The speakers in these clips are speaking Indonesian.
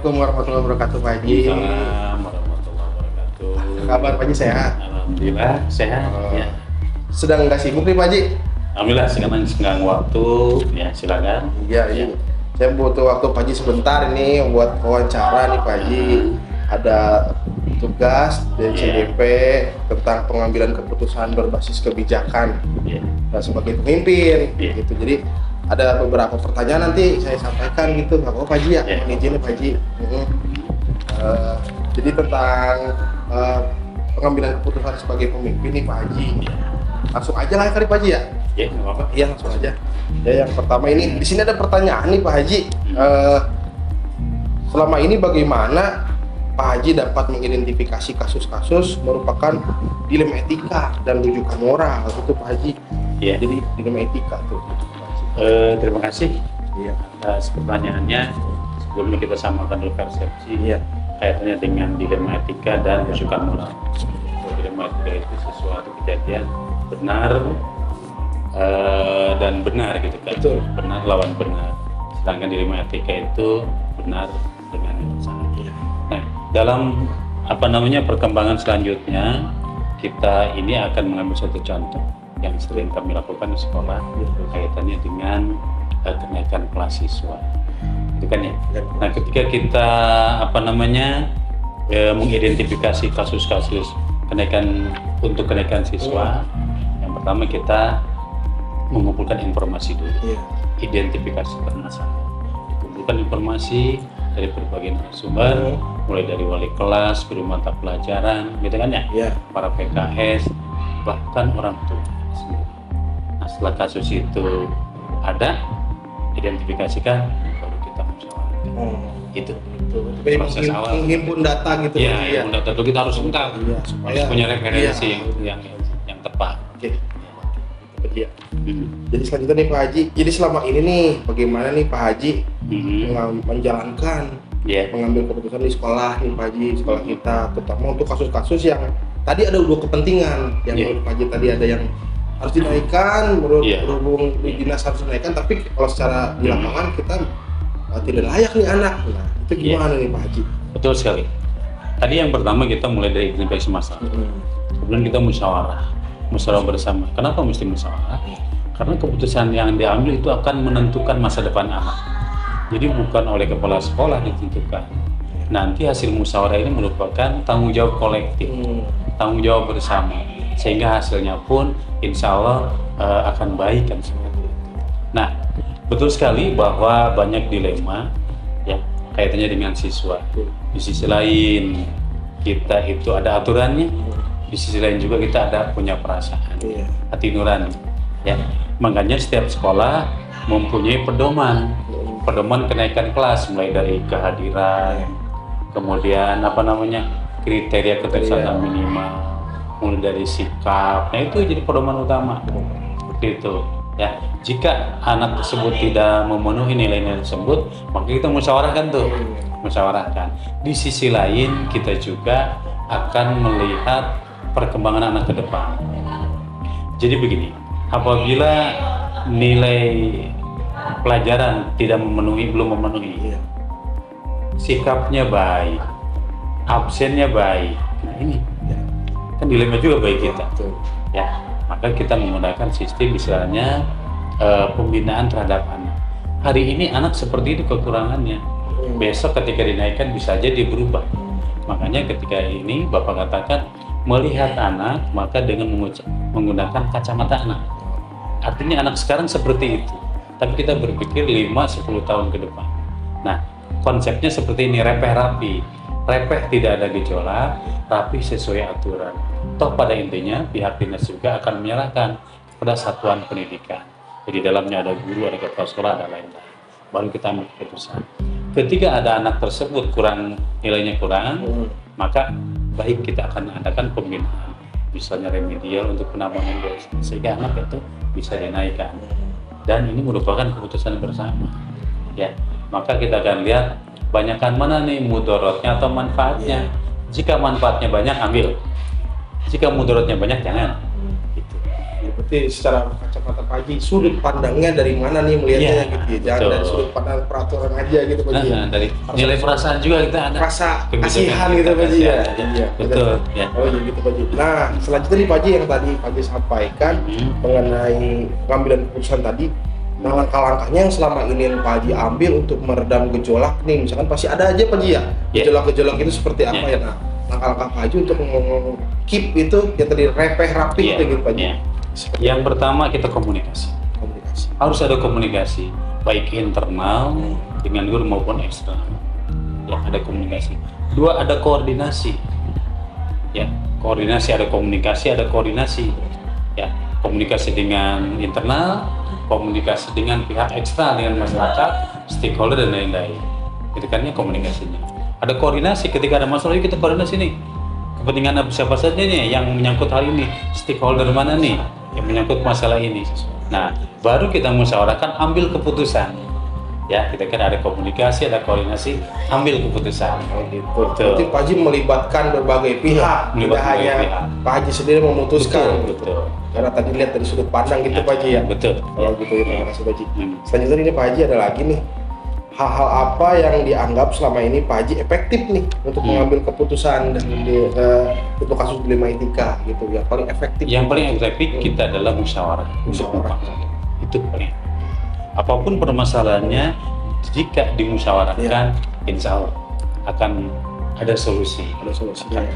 Assalamualaikum warahmatullahi wabarakatuh Pak Haji. Waalaikumsalam warahmatullahi wabarakatuh. Kabar Pak Haji sehat? Alhamdulillah sehat. Ya. Sedang nggak sibuk nih Pak Haji? Alhamdulillah sekarang senggang waktu. Ya silakan. Iya, Ya. Saya butuh waktu Pak Haji sebentar ini buat wawancara nih Pak Haji. Ada tugas dari CDP tentang pengambilan keputusan berbasis kebijakan Ya. sebagai pemimpin Iya. gitu. Jadi ada beberapa pertanyaan nanti saya sampaikan gitu. Nggak apa-apa Pak Haji ya? Iya. Mohon izin ya Pak Haji. Jadi tentang pengambilan keputusan sebagai pemimpin nih Pak Haji. Langsung aja lah kali Pak Haji ya. Ya nggak apa-apa. Iya langsung aja. Ya yang pertama ini di sini ada pertanyaan nih Pak Haji. Selama ini bagaimana Pak Haji dapat mengidentifikasi kasus-kasus merupakan dilema etika dan rujukan moral gitu Pak Haji. Ya. Jadi dilema etika tuh. Pak Haji. Terima kasih Iya. atas pertanyaannya. Sebelumnya kita samakan dulu persepsi Iya. kaitannya dengan dilema etika dan rujukan moral. Dilema etika itu sesuatu kejadian benar dan benar gitu kan. Betul. Benar lawan benar. Sedangkan dilema etika itu benar dengan yang salah. Nah, dalam perkembangan selanjutnya kita ini akan mengambil satu contoh yang sering kami lakukan di sekolah kaitannya dengan kenaikan kelas siswa. Itu kan ya. Nah, ketika kita mengidentifikasi kasus-kasus kenaikan siswa, yang pertama kita mengumpulkan informasi dulu. Iya. Identifikasi permasalahan. Kumpulkan informasi dari berbagai narasumber, mulai dari wali kelas, guru mata pelajaran, gitu kan ya, Iya. para PKS, bahkan orang tua sendiri. Nah, setelah kasus itu ada, identifikasikan, baru kita musyawarahkan. Itu proses awal. Menghimpun data gitu. Iya, Pak Haji, yang udah tentu kita harus tahu, Iya, supaya harus punya referensi Iya. yang tepat. Oke. Iya. Jadi selanjutnya nih Pak Haji. Jadi selama ini nih bagaimana nih Pak Haji menjalankan mengambil keputusan di sekolah nih Pak Haji, sekolah kita, terutama untuk kasus-kasus yang tadi ada dua kepentingan yang menurut Pak Haji tadi ada yang harus dinaikkan, berhubung di dinas harus dinaikkan, tapi kalau secara di lapangan kita tidak layak nih anak. Nah itu gimana nih Pak Haji? Betul sekali. Tadi yang pertama kita mulai dari identifikasi masalah, kemudian kita musyawarah bersama. Kenapa mesti musyawarah? Karena keputusan yang diambil itu akan menentukan masa depan anak. Jadi bukan oleh kepala sekolah ditentukan. Nanti hasil musyawarah ini merupakan tanggung jawab kolektif, tanggung jawab bersama, sehingga hasilnya pun insya Allah akan baik kan seperti itu. Nah, betul sekali bahwa banyak dilema ya kaitannya dengan siswa. Di sisi lain kita itu ada aturannya, di sisi lain juga kita ada punya perasaan, hati nurani. Ya, makanya setiap sekolah mempunyai pedoman kenaikan kelas mulai dari kehadiran, kemudian kriteria keterlibatan minimal, mulai dari sikap. Nah itu jadi pedoman utama seperti itu. Ya, jika anak tersebut tidak memenuhi nilai-nilai tersebut, maka kita musyawarahkan. Di sisi lain kita juga akan melihat perkembangan anak ke depan. Jadi begini, apabila nilai pelajaran belum memenuhi, sikapnya baik, absennya baik, nah ini kan dilema juga bagi kita. Ya, maka kita menggunakan sistem misalnya pembinaan terhadap anak. Hari ini anak seperti itu kekurangannya, besok ketika dinaikkan bisa jadi berubah. Makanya ketika ini Bapak katakan melihat anak maka dengan menggunakan kacamata anak. Artinya anak sekarang seperti itu, tapi kita berpikir 5-10 tahun ke depan. Nah, konsepnya seperti ini, repeh tidak ada gejolak, rapi sesuai aturan. Toh pada intinya pihak dinas juga akan menyerahkan kepada satuan pendidikan. Jadi dalamnya ada guru, ada kepala sekolah, ada lain-lain. Baru kita ambil keputusan. Ketika ada anak tersebut nilainya kurang, maka baik kita akan adakan pembinaan, misalnya remedial untuk penambahan dosen, sehingga anak itu bisa dinaikkan. Dan ini merupakan keputusan bersama. Ya, maka kita akan lihat banyakkan mana nih mudorotnya atau manfaatnya. Jika manfaatnya banyak ambil, jika mudorotnya banyak jangan. Gitu. Berarti secara kacamata Pak Haji, sudut pandangnya dari mana nih melihatnya gitu ya? Jangan dari sudut pandang peraturan aja gitu Pak Haji. Dari nilai perasaan juga kita ada. Rasa kasihan gitu Pak Haji ya. Iya, betul. Ya. Oh iya gitu Pak Haji. Nah, selanjutnya nih Pak Haji yang tadi Pak Haji sampaikan mengenai pengambilan keputusan tadi. Nah, langkah-langkahnya yang selama ini yang Pak Haji ambil untuk meredam gejolak nih, misalkan pasti ada aja Pak Haji ya, gejolak-gejolak itu seperti apa ya? Nah, langkah-langkah Pak Haji untuk keep itu yang tadi rapi gitu Pak Haji. Yang pertama kita komunikasi. Harus ada komunikasi, baik internal dengan guru maupun eksternal. Ya, ada komunikasi. Dua, ada koordinasi. Ya, koordinasi, ada komunikasi, ada koordinasi. Ya, komunikasi dengan internal, komunikasi dengan pihak eksternal, dengan masyarakat, stakeholder dan lain-lain. Itu kan ya komunikasinya. Ada koordinasi, ketika ada masalah kita koordinasi nih. Kepentingan siapa saja nih yang menyangkut hal ini, stakeholder mana nih yang menyangkut masalah ini. Nah, baru kita musyawarahkan, ambil keputusan. Ya, kita kan ada komunikasi, ada koordinasi, ambil keputusan. Berarti Pak Haji melibatkan berbagai pihak, tidak hanya Pak Haji sendiri memutuskan. Betul. Karena tadi lihat dari sudut pandang gitu Pak Haji ya. Betul. Kalau gitu ya, terima kasih Pak Haji. Selanjutnya ini Pak Haji ada lagi nih. Hal-hal apa yang dianggap selama ini Pak Haji efektif nih untuk mengambil keputusan dan untuk kasus dilema etika gitu ya, paling efektif. Yang paling efektif kita adalah musyawarah. Itu paling. Apapun permasalahannya, jika dimusyawarahkan, insya Allah akan ada solusi.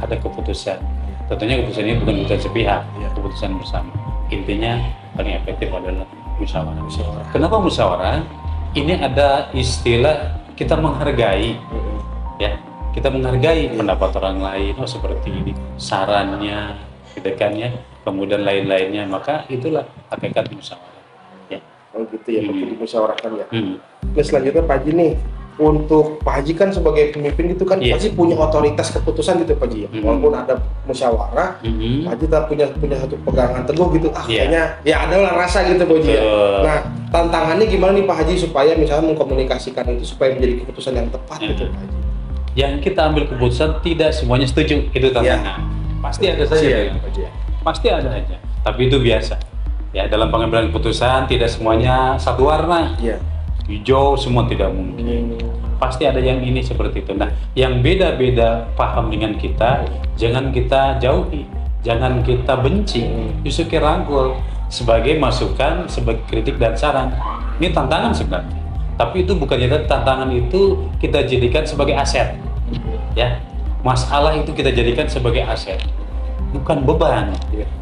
Ada keputusan. Tentunya keputusan ini bukan keputusan sepihak, keputusan bersama. Intinya paling efektif adalah musyawarah. Kenapa musyawarah? Ini ada istilah kita menghargai, ya, kita menghargai pendapat orang lain. Oh seperti ini, sarannya, gitu kan ya, kemudian lain-lainnya. Maka itulah hakikat musyawarah. Ya. Oh gitu ya, perlu dimusyawarahkan ya. Terus selanjutnya Pak Haji nih, untuk Pak Haji kan sebagai pemimpin gitu kan, pasti punya otoritas keputusan gitu Pak Haji ya. Walaupun ada musyawarah, Pak Haji tak punya satu pegangan teguh gitu. Kayaknya ya adalah rasa gitu Pak Haji ya. Nah, tantangannya gimana nih Pak Haji supaya misalnya mengkomunikasikan itu supaya menjadi keputusan yang tepat gitu Pak Haji. Yang kita ambil keputusan tidak semuanya setuju, itu tantangan. Pasti ada saja Pak Haji. Pasti ada aja. Tapi itu biasa. Ya, dalam pengambilan keputusan tidak semuanya satu warna. Hijau semua tidak mungkin. Pasti ada yang ini seperti itu. Nah, yang beda-beda paham dengan kita, jangan kita jauhi, jangan kita benci, justru kita rangkul sebagai masukan, sebagai kritik dan saran. Ini tantangan sebenarnya. Tapi itu bukannya tantangan itu kita jadikan sebagai aset. Ya, masalah itu kita jadikan sebagai aset, bukan beban.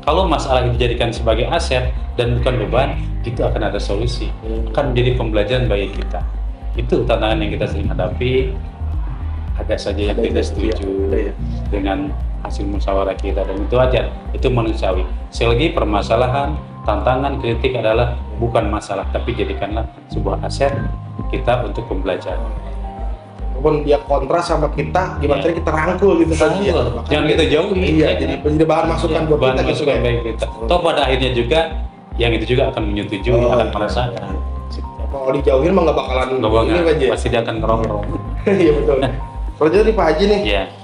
Kalau masalah itu dijadikan sebagai aset dan bukan beban, itu akan ada solusi, akan menjadi pembelajaran bagi kita. Itu tantangan yang kita sering hadapi. Ada saja yang tidak setuju dengan hasil musyawarah kita, dan itu wajar, itu manusiawi. Selagi permasalahan, tantangan, kritik adalah bukan masalah, tapi jadikanlah sebuah aset kita untuk pembelajaran. Walaupun dia kontra sama kita, gimana caranya kita rangkul gitu kan dia. Jangan kita jauhi. Jadi bahan masukan buat bahan kita gitu. Masukan baik kita. Toh pada akhirnya juga yang itu juga akan menyetujui, akan merasakan. Mau dijauhin mah nggak bakalan ini aja. Pasti dia akan ngerong-ngerong. Iya betul. Selanjutnya nih Pak Haji nih.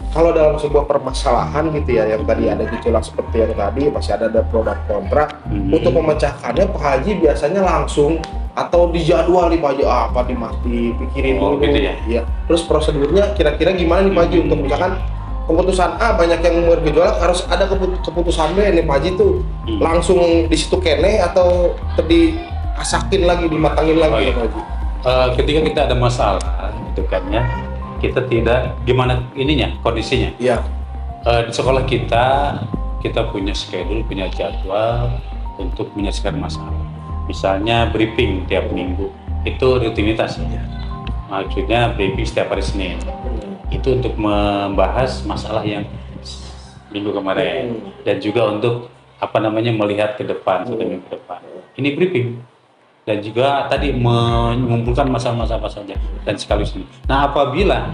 Kalau dalam sebuah permasalahan gitu ya, yang tadi ada gejolak seperti yang tadi, pasti ada pro dan kontra. Untuk memecahkannya Pak Haji biasanya langsung atau dijadwal nih Pak Haji, apa dipikirin dulu gitu ya. Terus prosedurnya kira-kira gimana nih Pak Haji untuk misalkan keputusan A banyak yang bergejolak, harus ada keputusan B nih Pak Haji tuh langsung di situ kene atau diasakin lagi, dimatangin lagi Pak Haji. Ketika kita ada masalah itu kan ya, kita tidak gimana ininya kondisinya. Di sekolah kita punya schedule, punya jadwal untuk menyelesaikan masalah. Misalnya briefing tiap minggu, itu rutinitas ya. Maksudnya briefing setiap hari Senin. Itu untuk membahas masalah yang minggu kemarin, dan juga untuk melihat ke depan, 1 minggu ke depan. Ini briefing. Dan juga tadi mengumpulkan masalah-masalah saja dan sekaligus ini. Nah, apabila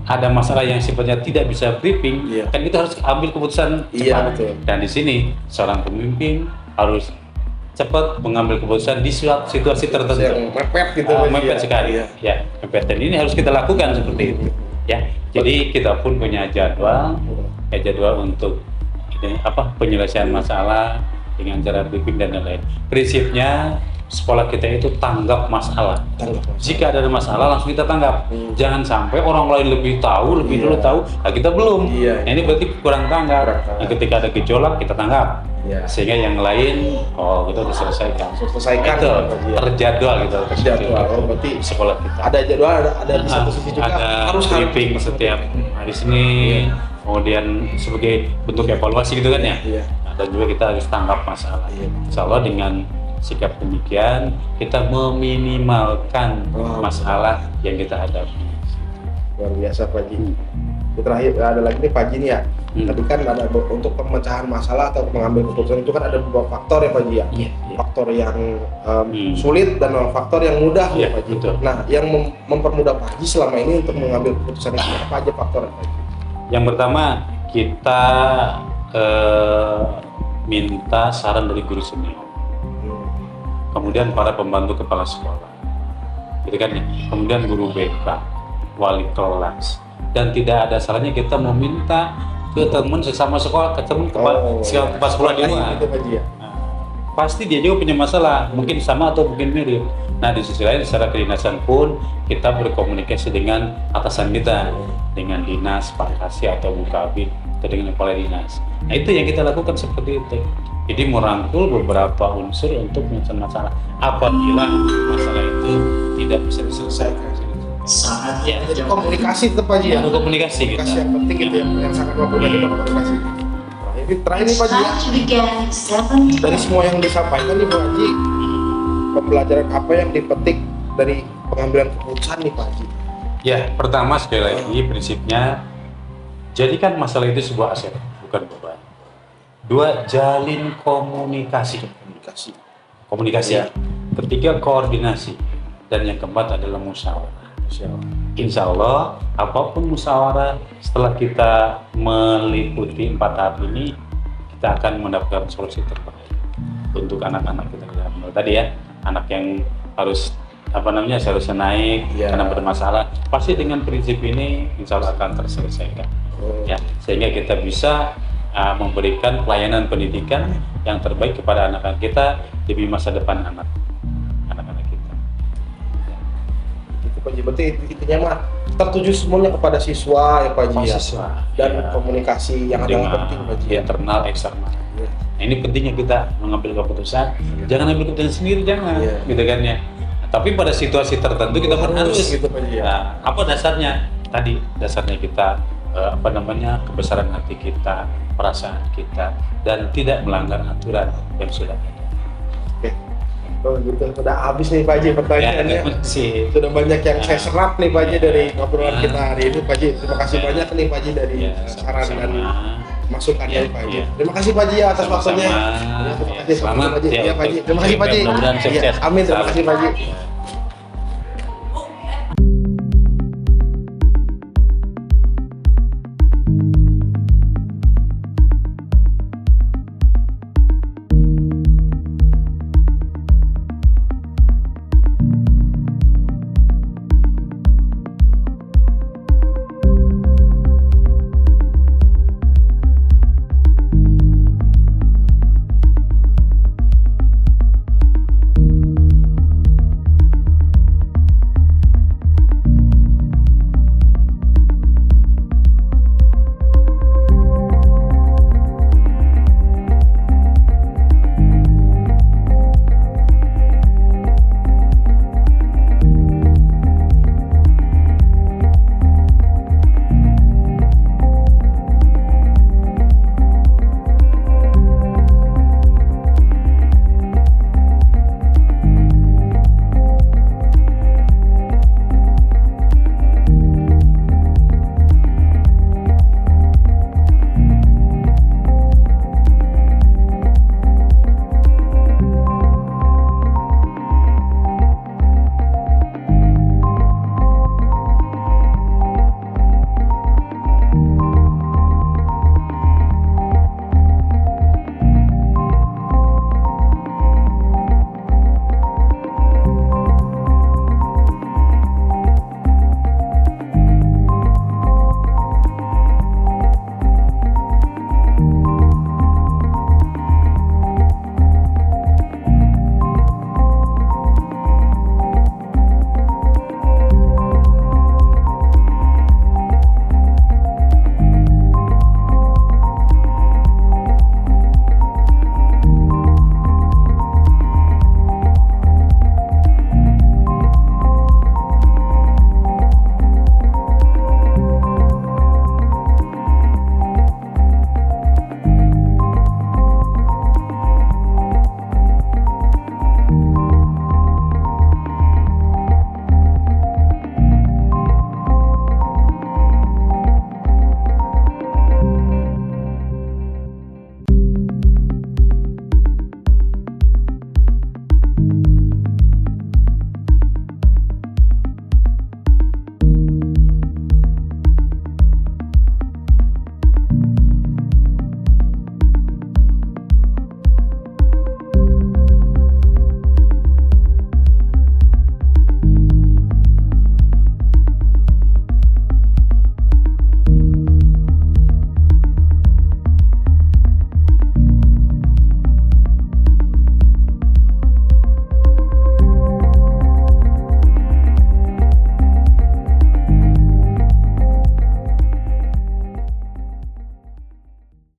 ada masalah yang sifatnya tidak bisa briefing, kan kita harus ambil keputusan cepat. Dan di sini seorang pemimpin harus cepat mengambil keputusan di situasi tertentu. Yang mepet gitu. Mepet sekali. Ya, mepet. Dan ini harus kita lakukan seperti itu. Ya, jadi kita pun punya jadwal untuk penyelesaian masalah. dengan cara briefing dan lain-lain. Prinsipnya sekolah kita itu tanggap masalah. Jika ada masalah langsung kita tanggap. Jangan sampai orang lain lebih tahu, lebih dulu tahu, nah kita belum. Nah, ini berarti kurang tanggap. Nah, ketika ada gejolak kita tanggap. Sehingga yang lain kita udah selesaikan. Itu terjadwal gitu. Terjadwal. Berarti sekolah kita. Ada jadwal, ada di satu sisi juga ada harus briefing setiap hari Senin. Kemudian sebagai bentuk evaluasi gitu kan ya. Dan juga kita harus tanggap masalah. Insya Allah dengan sikap demikian kita meminimalkan masalah yang kita hadapi. Luar biasa Pak Haji. Terakhir ada lagi nih Pak Haji nih ya. Tadi kan ada untuk pemecahan masalah atau mengambil keputusan itu kan ada beberapa faktor ya Pak Haji ya. Faktor yang sulit dan faktor yang mudah ya Pak Haji. Nah, yang mempermudah Pak Haji selama ini untuk mengambil keputusan itu apa aja faktornya Pak Haji? Yang pertama kita minta saran dari guru senior. Kemudian para pembantu kepala sekolah, gitu kan ya. Kemudian guru BK, wali kelas, dan tidak ada salahnya kita meminta ke teman sesama sekolah, ke teman kepala sekolah di luar. Pasti dia juga punya masalah, mungkin sama atau mungkin mirip. Nah di sisi lain secara kedinasan pun kita berkomunikasi dengan atasan kita, dengan dinas, Pak Kasih atau Mukabid, atau dengan kepala dinas. Nah itu yang kita lakukan seperti itu. Jadi merangkul beberapa unsur untuk menyelesaikan masalah. Apabila masalah itu tidak bisa diselesaikan. Ya, jadi komunikasi tetap Pak Haji ya. Komunikasi kita. Komunikasi yang penting itu yang sangat mempermudah kita komunikasi. Terakhir nih Pak Haji ya. Dari semua yang disampaikan nih Pak Haji, pembelajaran apa yang dipetik dari pengambilan keputusan nih Pak Haji? Ya, pertama sekali lagi prinsipnya jadikan masalah itu sebuah aset, bukan beban. Dua, jalin komunikasi. Komunikasi. Ketiga, koordinasi. Dan yang keempat adalah musyawarah. Insya Allah, apapun musyawarah setelah kita meliputi 4 tahap ini, kita akan mendapatkan solusi terbaik untuk anak-anak kita. Tadi ya, anak yang harus seharusnya naik karena bermasalah, pasti dengan prinsip ini insya Allah akan terselesaikan. Ya, sehingga kita bisa memberikan pelayanan pendidikan yang terbaik kepada anak-anak kita demi masa depan anak-anak kita. Itu Pak Haji, berarti intinya mah tertuju semuanya kepada siswa ya Pak Haji ya. Dan komunikasi yang adalah penting Pak Haji. Internal, eksternal. Nah, ini pentingnya kita mengambil keputusan. Jangan ambil keputusan sendiri, jangan, gitu kan ya. Tapi pada situasi tertentu kita harus gitu Pak Haji. Nah, apa dasarnya? Tadi dasarnya kita kebesaran hati kita, perasaan kita, dan tidak melanggar aturan yang sudah ada. Oke, kalau gitu sudah habis nih Pak Haji pertanyaannya. Sudah banyak yang saya serap nih Pak Haji dari ngobrolan kita hari ini Pak Haji. Terima kasih banyak nih Pak Haji dari saran dan masukan dari Pak Haji. Terima kasih Pak Haji atas waktunya. Terima kasih Pak Haji. Terima kasih Pak Haji. Amin, terima kasih Pak Haji.